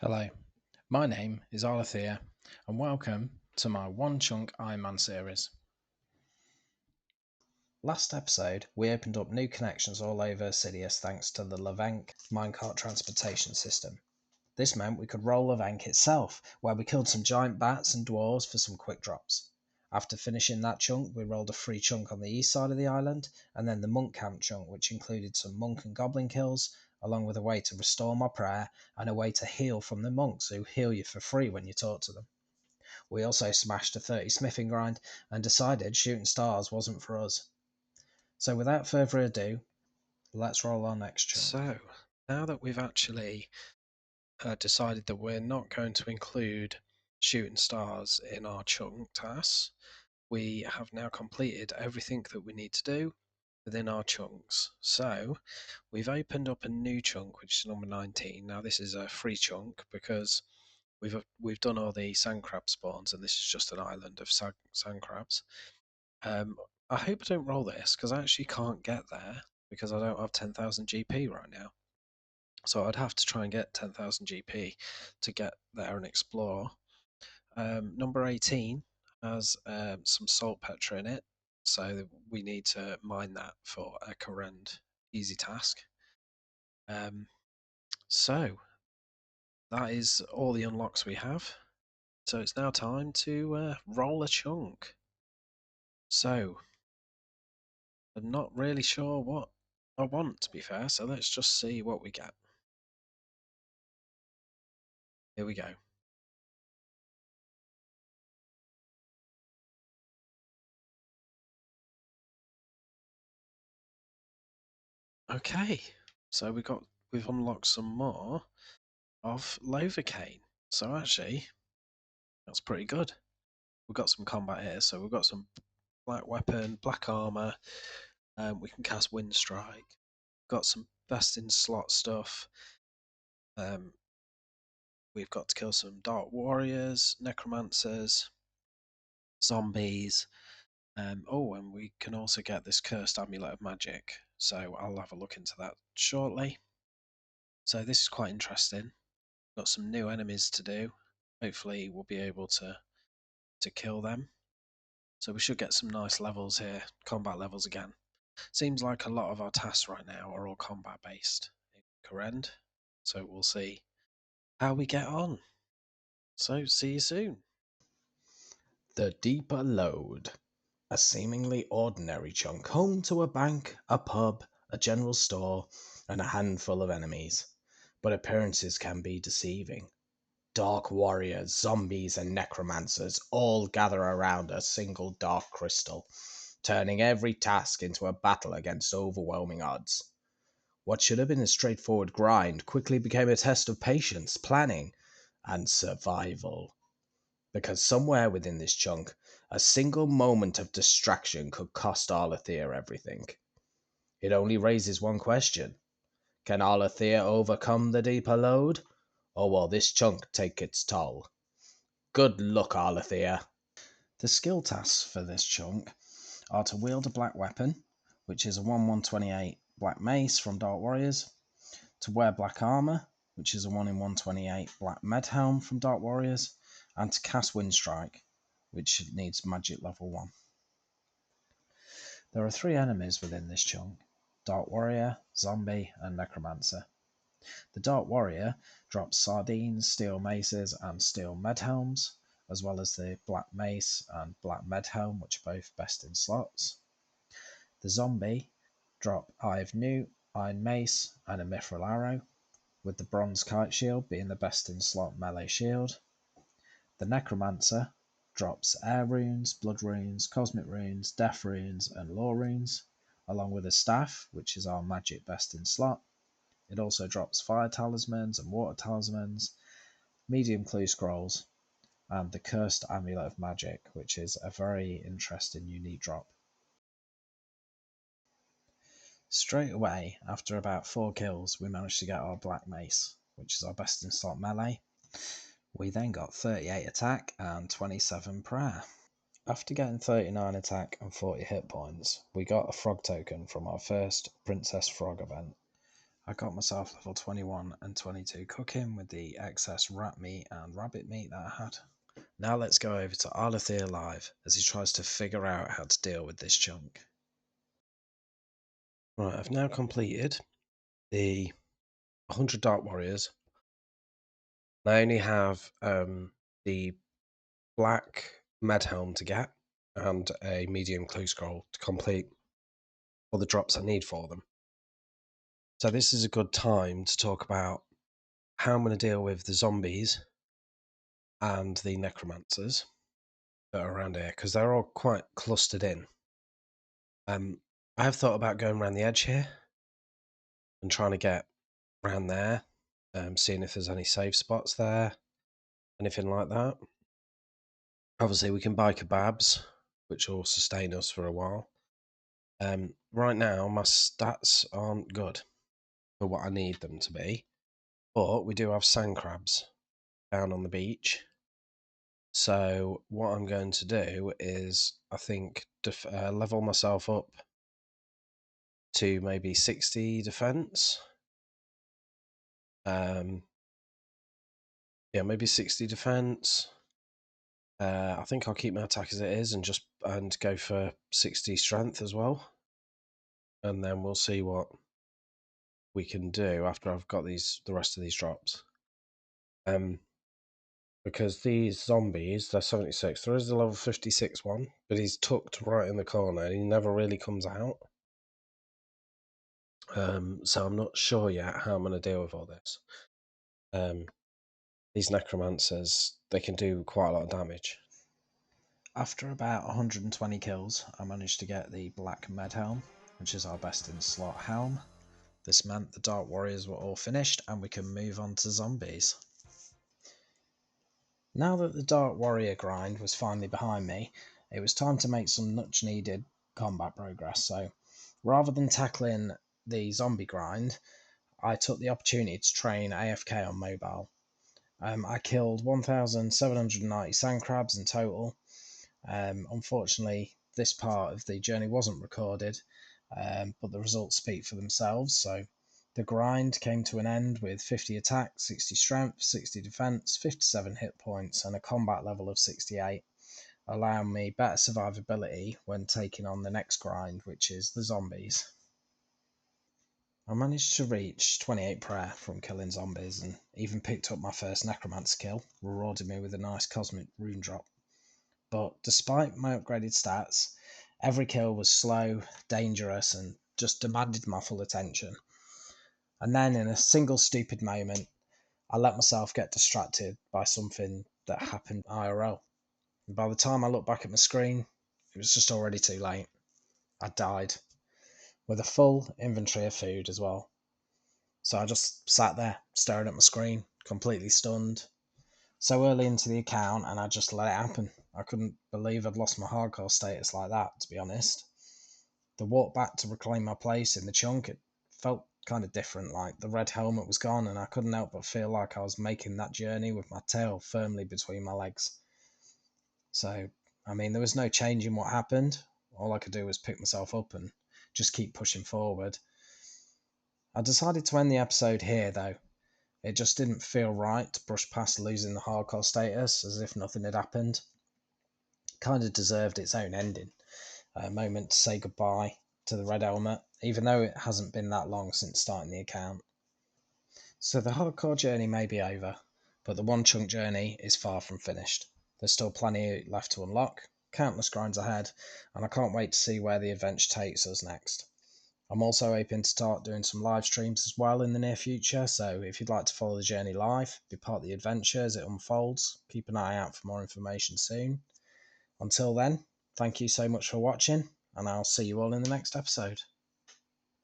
Hello, my name is Alethea, and welcome to my One Chunk Ironman series. Last episode, we opened up new connections all over Sidious thanks to the Levenk minecart transportation system. This meant we could roll Levenk itself, where we killed some giant bats and dwarves for some quick drops. After finishing that chunk, we rolled a free chunk on the east side of the island, and then the monk camp chunk, which included some monk and goblin kills, along with a way to restore my prayer and a way to heal from the monks who heal you for free when you talk to them. We also smashed a 30 smithing grind and decided shooting stars wasn't for us. So without further ado, let's roll our next chunk. So, now that we've actually decided that we're not going to include shooting stars in our chunk tasks, we have now completed everything that we need to do within our chunks. So, we've opened up a new chunk, which is number 19. Now, this is a free chunk because we've done all the sand crab spawns, and this is just an island of sand crabs. I hope I don't roll this because I actually can't get there because I don't have 10,000 GP right now. So I'd have to try and get 10,000 GP to get there and explore. Number 18 has some salt petra in it, so we need to mine that for a current easy task. So that is all the unlocks we have. So it's now time to roll a chunk. So I'm not really sure what I want, to be fair, so let's just see what we get. Here we go. Okay, so we've unlocked some more of Lovercane. So actually, that's pretty good. We've got some combat here, so we've got some black weapon, black armor. We can cast Wind Strike. Got some best in slot stuff. Um, we've got to kill some Dark Warriors, Necromancers, zombies. Oh, and we can also get this cursed amulet of magic. So I'll have a look into that shortly. So this is quite interesting. Got some new enemies to do. Hopefully we'll be able to kill them. So we should get some nice levels here, combat levels again. Seems like a lot of our tasks right now are all combat based in Corrend. So we'll see how we get on. So see you soon. The Deeper Load. A seemingly ordinary chunk home to a bank, a pub, a general store, and a handful of enemies. But appearances can be deceiving. Dark warriors, zombies, and necromancers all gather around a single dark crystal, turning every task into a battle against overwhelming odds. What should have been a straightforward grind quickly became a test of patience, planning, and survival. Because somewhere within this chunk, a single moment of distraction could cost Alethea everything. It only raises one question. Can Alethea overcome the deeper load? Or will this chunk take its toll? Good luck, Alethea. The skill tasks for this chunk are to wield a black weapon, which is a 1-128 black mace from Dark Warriors, to wear black armor, which is a 1 in 128 black med helm from Dark Warriors, and to cast Wind Strike, which needs magic level 1. There are 3 enemies within this chunk: Dark Warrior, Zombie, and Necromancer. The Dark Warrior drops sardines, steel maces, and steel med helms, as well as the black mace and black med helm, which are both best in slots. The Zombie drop Eye of Newt, iron mace, and a mithril arrow, with the bronze kite shield being the best in slot melee shield. The Necromancer drops air runes, blood runes, cosmic runes, death runes, and lore runes, along with a staff, which is our magic best in slot. It also drops fire talismans and water talismans, medium clue scrolls, and the cursed amulet of magic, which is a very interesting unique drop. Straight away, after about 4 kills, we managed to get our black mace, which is our best in slot melee. We then got 38 attack and 27 prayer. After getting 39 attack and 40 hit points, we got a frog token from our first Princess Frog event, I got myself level 21 and 22 cooking with the excess rat meat and rabbit meat that I had. Now let's go over to Arlathea Live as he tries to figure out how to deal with this chunk. Right, I've now completed the 100 Dark Warriors. I only have the black med helm to get and a medium clue scroll to complete all the drops I need for them. So this is a good time to talk about how I'm going to deal with the zombies and the necromancers that are around here, because they're all quite clustered in. I have thought about going around the edge here and trying to get around there, seeing if there's any safe spots there, anything like that. Obviously, we can buy kebabs, which will sustain us for a while. Right now, my stats aren't good for what I need them to be, but we do have sand crabs down on the beach. So what I'm going to do is, I think, level myself up to maybe 60 defense. Yeah, maybe 60 defense. I think I'll keep my attack as it is and go for 60 strength as well. And then we'll see what we can do after I've got the rest of these drops. Because these zombies, they're 76. There is the level 56 one, but he's tucked right in the corner and he never really comes out. So I'm not sure yet how I'm going to deal with all this. These necromancers, they can do quite a lot of damage. After about 120 kills, I managed to get the black med helm, which is our best in slot helm. This meant the Dark Warriors were all finished and we can move on to zombies. Now that the Dark Warrior grind was finally behind me, it was time to make some much needed combat progress. So rather than tackling the zombie grind, I took the opportunity to train AFK on mobile. I killed 1,790 sand crabs in total. Unfortunately, this part of the journey wasn't recorded, but the results speak for themselves. So the grind came to an end with 50 attack, 60 strength, 60 defense, 57 hit points, and a combat level of 68, allowing me better survivability when taking on the next grind, which is the zombies. I managed to reach 28 prayer from killing zombies and even picked up my first necromancer kill, rewarding me with a nice cosmic rune drop. But despite my upgraded stats, every kill was slow, dangerous, and just demanded my full attention. And then, in a single stupid moment, I let myself get distracted by something that happened IRL. And by the time I looked back at my screen, it was just already too late. I died, with a full inventory of food as well. So I just sat there, staring at my screen, completely stunned. So early into the account, and I just let it happen. I couldn't believe I'd lost my hardcore status like that, to be honest. The walk back to reclaim my place in the chunk, it felt kind of different, like the red helmet was gone, and I couldn't help but feel like I was making that journey with my tail firmly between my legs. So, I mean, there was no change in what happened. All I could do was pick myself up and just keep pushing forward. I decided to end the episode here, though. It just didn't feel right to brush past losing the hardcore status as if nothing had happened. Kind of deserved its own ending. A moment to say goodbye to the red helmet, even though it hasn't been that long since starting the account. So the hardcore journey may be over, but the one chunk journey is far from finished. There's still plenty left to unlock, countless grinds ahead, and I can't wait to see where the adventure takes us next. I'm also hoping to start doing some live streams as well in the near future, so if you'd like to follow the journey live, be part of the adventure as it unfolds, keep an eye out for more information soon. Until then, thank you so much for watching, and I'll see you all in the next episode.